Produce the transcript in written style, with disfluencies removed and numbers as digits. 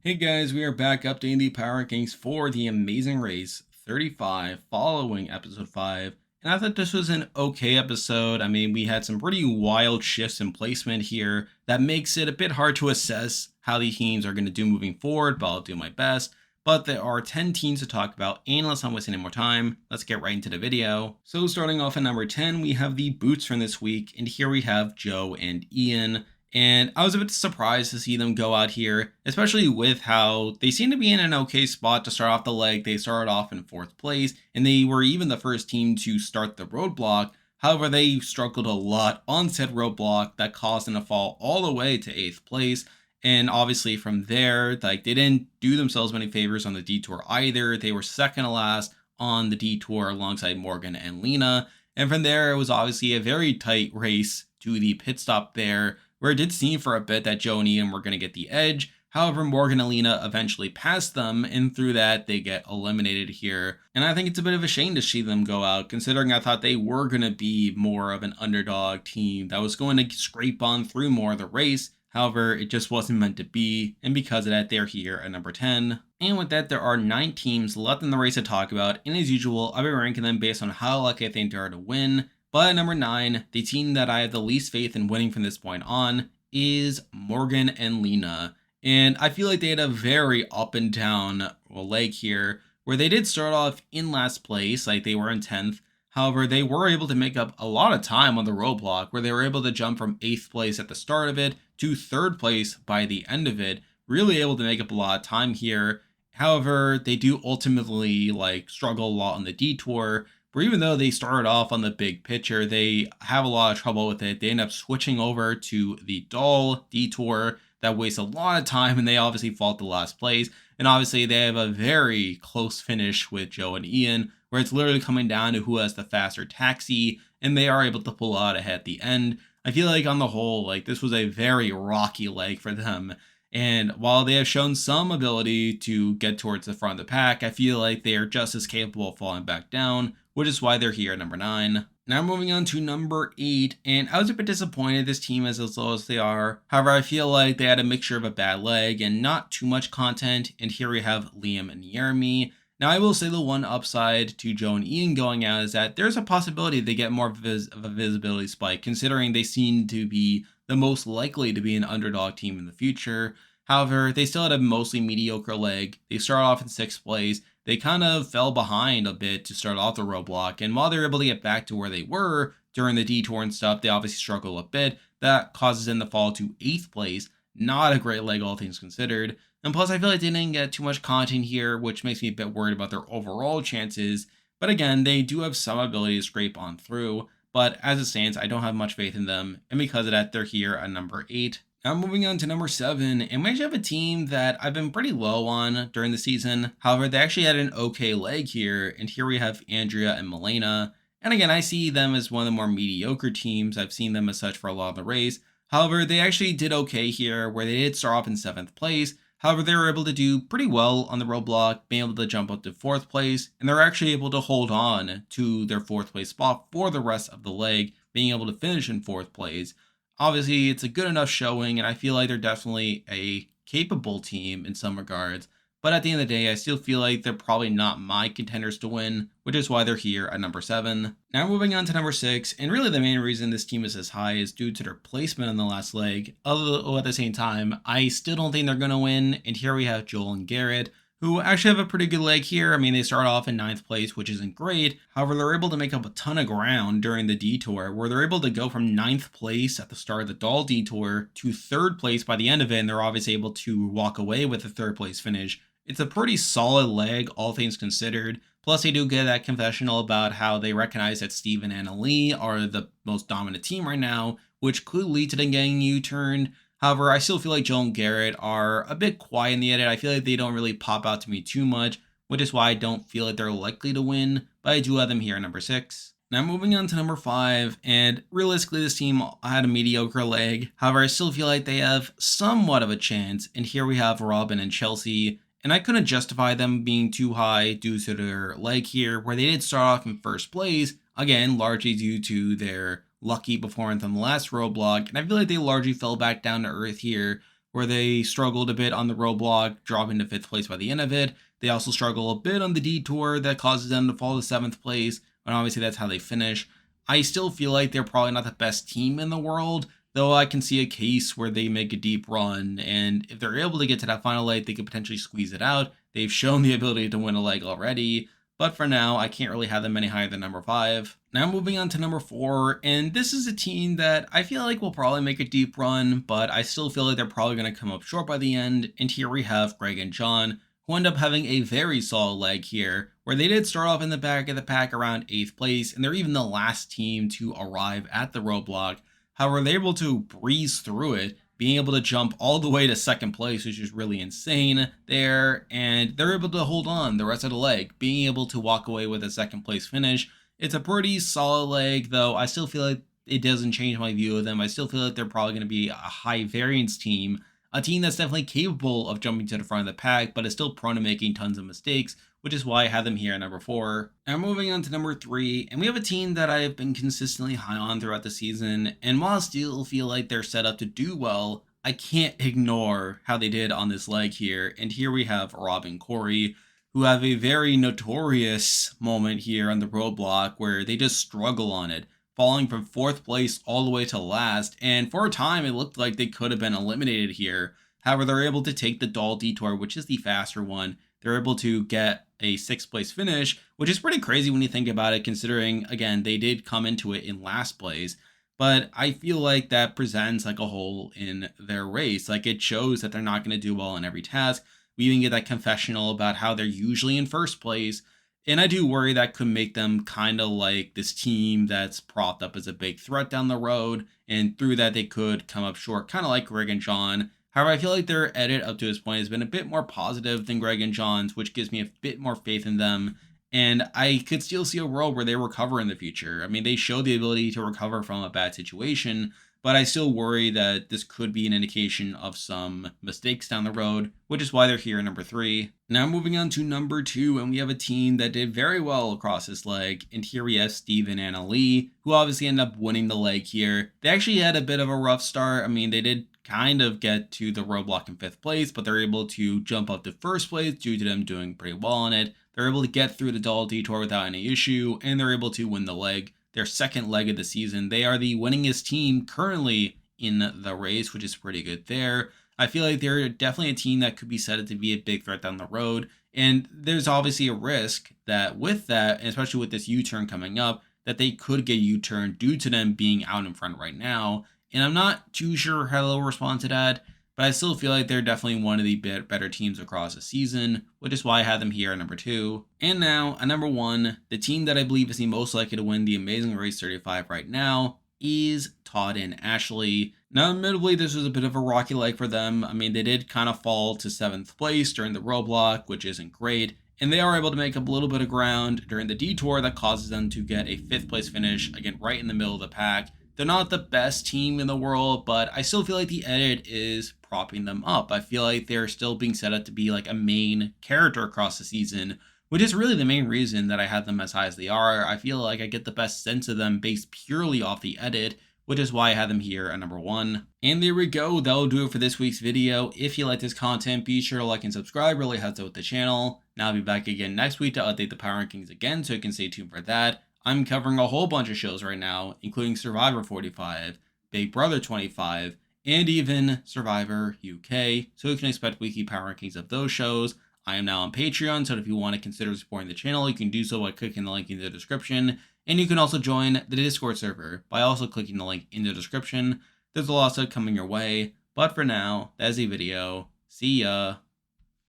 Hey guys, we are back updating the power rankings for the Amazing Race 35 following episode 5. And I thought this was an okay episode. I mean, we had some pretty wild shifts in placement here that makes it a bit hard to assess how the teams are going to do moving forward, but I'll do my best. But there are 10 teams to talk about, and let's not waste any more time. Let's get right into the video. So starting off at number 10, we have the boots from this week, and here we have Joe and Ian. And I was a bit surprised to see them go out here, especially with how they seem to be in an okay spot to start off the leg. They started off in 4th place, and they were even the first team to start the roadblock. However, they struggled a lot on said roadblock that caused them to fall all the way to 8th place. And obviously from there, they didn't do themselves many favors on the detour either. They were second to last on the detour alongside Morgan and Lena. And from there, it was obviously a very tight race to the pit stop there, where it did seem for a bit that Joe and Ian were going to get the edge. However, Morgan and Lena eventually passed them, and through that, they get eliminated here. And I think it's a bit of a shame to see them go out, considering I thought they were going to be more of an underdog team that was going to scrape on through more of the race. However, it just wasn't meant to be, and because of that, they're here at number 10. And with that, there are 9 teams left in the race to talk about, and as usual, I'll be ranking them based on how lucky I think they are to win. But at number 9, the team that I have the least faith in winning from this point on is Morgan and Lena. And I feel like they had a very up and down leg here, where they did start off in last place, like they were in 10th. However, they were able to make up a lot of time on the roadblock, where they were able to jump from 8th place at the start of it to 3rd place by the end of it. Really able to make up a lot of time here. However, they do ultimately struggle a lot on the detour, where even though they started off on the big picture, they have a lot of trouble with it. They end up switching over to the dull detour that wastes a lot of time, and they obviously fall to last place. And obviously, they have a very close finish with Joe and Ian, where it's literally coming down to who has the faster taxi, and they are able to pull out ahead at the end. I feel like on the whole, this was a very rocky leg for them. And while they have shown some ability to get towards the front of the pack, I feel like they are just as capable of falling back down, which is why they're here at number 9. Now moving on to number 8, and I was a bit disappointed this team is as low as they are. However, I feel like they had a mixture of a bad leg and not too much content, and here we have Liam and Jeremy. Now I will say the one upside to Joe and Ian going out is that there's a possibility they get more of a visibility spike, considering they seem to be the most likely to be an underdog team in the future. However, they still had a mostly mediocre leg. They started off in 6th place. They kind of fell behind a bit to start off the roadblock, and while they were able to get back to where they were during the detour and stuff, they obviously struggle a bit. That causes them to fall to 8th place. Not a great leg, all things considered. And plus, I feel like they didn't get too much content here, which makes me a bit worried about their overall chances. But again, they do have some ability to scrape on through. But as it stands, I don't have much faith in them. And because of that, they're here at number 8. Now moving on to number 7, and we actually have a team that I've been pretty low on during the season. However, they actually had an okay leg here, and here we have Andrea and Milena. And again, I see them as one of the more mediocre teams. I've seen them as such for a lot of the race. However, they actually did okay here, where they did start off in 7th place. However, they were able to do pretty well on the roadblock, being able to jump up to 4th place, and they're actually able to hold on to their 4th place spot for the rest of the leg, being able to finish in 4th place. Obviously, it's a good enough showing, and I feel like they're definitely a capable team in some regards. But at the end of the day, I still feel like they're probably not my contenders to win, which is why they're here at number 7. Now moving on to number 6, and really the main reason this team is as high is due to their placement on the last leg. Although at the same time, I still don't think they're going to win, and here we have Joel and Garrett, who actually have a pretty good leg here. I mean, they start off in 9th place, which isn't great. However, they're able to make up a ton of ground during the detour, where they're able to go from 9th place at the start of the doll detour to 3rd place by the end of it, and they're obviously able to walk away with a 3rd place finish. It's a pretty solid leg, all things considered. Plus, they do get that confessional about how they recognize that Steve and Anna Lee are the most dominant team right now, which could lead to them getting U-turned. However, I still feel like Joel and Garrett are a bit quiet in the edit. I feel like they don't really pop out to me too much, which is why I don't feel like they're likely to win, but I do have them here at number 6. Now moving on to number 5, and realistically this team had a mediocre leg. However, I still feel like they have somewhat of a chance, and here we have Robin and Chelsea. And I couldn't justify them being too high due to their leg here, where they did start off in 1st place, again, largely due to their lucky performance on the last roadblock, and I feel like they largely fell back down to earth here, where they struggled a bit on the roadblock, dropping to 5th place by the end of it. They also struggle a bit on the detour that causes them to fall to 7th place, and obviously that's how they finish. I still feel like they're probably not the best team in the world, though I can see a case where they make a deep run, and if they're able to get to that final leg, they could potentially squeeze it out. They've shown the ability to win a leg already, but for now, I can't really have them any higher than number 5. Now moving on to number 4, and this is a team that I feel like will probably make a deep run, but I still feel like they're probably going to come up short by the end, and here we have Greg and John, who end up having a very solid leg here, where they did start off in the back of the pack around 8th place, and they're even the last team to arrive at the roadblock. However, they're able to breeze through it, being able to jump all the way to 2nd place, which is really insane there, and they're able to hold on the rest of the leg, being able to walk away with a 2nd place finish. It's a pretty solid leg, though I still feel like it doesn't change my view of them. I still feel like they're probably going to be a high variance team, a team that's definitely capable of jumping to the front of the pack, but is still prone to making tons of mistakes, which is why I have them here at number 4. Now moving on to number 3, and we have a team that I have been consistently high on throughout the season, and while I still feel like they're set up to do well, I can't ignore how they did on this leg here, and here we have Rob and Corey, who have a very notorious moment here on the roadblock where they just struggle on it, falling from 4th place all the way to last, and for a time it looked like they could have been eliminated here. However, they're able to take the Doll Detour, which is the faster one. They're able to get a 6th place finish, which is pretty crazy when you think about it, considering, again, they did come into it in last place. But I feel like that presents like a hole in their race. Like, it shows that they're not going to do well in every task. We even get that confessional about how they're usually in 1st place. And I do worry that could make them kind of like this team that's propped up as a big threat down the road. And through that, they could come up short, kind of like Greg and John. However, I feel like their edit up to this point has been a bit more positive than Greg and John's, which gives me a bit more faith in them. And I could still see a world where they recover in the future. I mean, they show the ability to recover from a bad situation, but I still worry that this could be an indication of some mistakes down the road, which is why they're here at number 3. Now moving on to number 2, and we have a team that did very well across this leg, and here we have Steve and Anna Lee, who obviously end up winning the leg here. They actually had a bit of a rough start. I mean, they did kind of get to the roadblock in 5th place, but they're able to jump up to 1st place due to them doing pretty well on it. They're able to get through the Doll Detour without any issue, and they're able to win the leg, their 2nd leg of the season. They are the winningest team currently in the race, which is pretty good there. I feel like they're definitely a team that could be set to be a big threat down the road, and there's obviously a risk that with that, and especially with this U-turn coming up, that they could get U-turned due to them being out in front right now. And I'm not too sure how they'll respond to that, but I still feel like they're definitely one of the better teams across the season, which is why I had them here at number 2. And now, at number 1, the team that I believe is the most likely to win the Amazing Race 35 right now is Todd and Ashley. Now, admittedly, this was a bit of a rocky leg for them. I mean, they did kind of fall to 7th place during the roadblock, which isn't great, and they are able to make up a little bit of ground during the detour that causes them to get a 5th place finish, again, right in the middle of the pack. They're not the best team in the world, but I still feel like the edit is propping them up. I feel like they're still being set up to be like a main character across the season, which is really the main reason that I have them as high as they are. I feel like I get the best sense of them based purely off the edit, which is why I have them here at number 1. And there we go. That'll do it for this week's video. If you like this content, be sure to like and subscribe. Really helps out with the channel. Now I'll be back again next week to update the power rankings again, so you can stay tuned for that. I'm covering a whole bunch of shows right now, including Survivor 45, Big Brother 25, and even Survivor UK, so you can expect weekly power rankings of those shows. I am now on Patreon, so if you want to consider supporting the channel, you can do so by clicking the link in the description, and you can also join the Discord server by also clicking the link in the description. There's a lot of stuff coming your way, but for now, that's the video. See ya!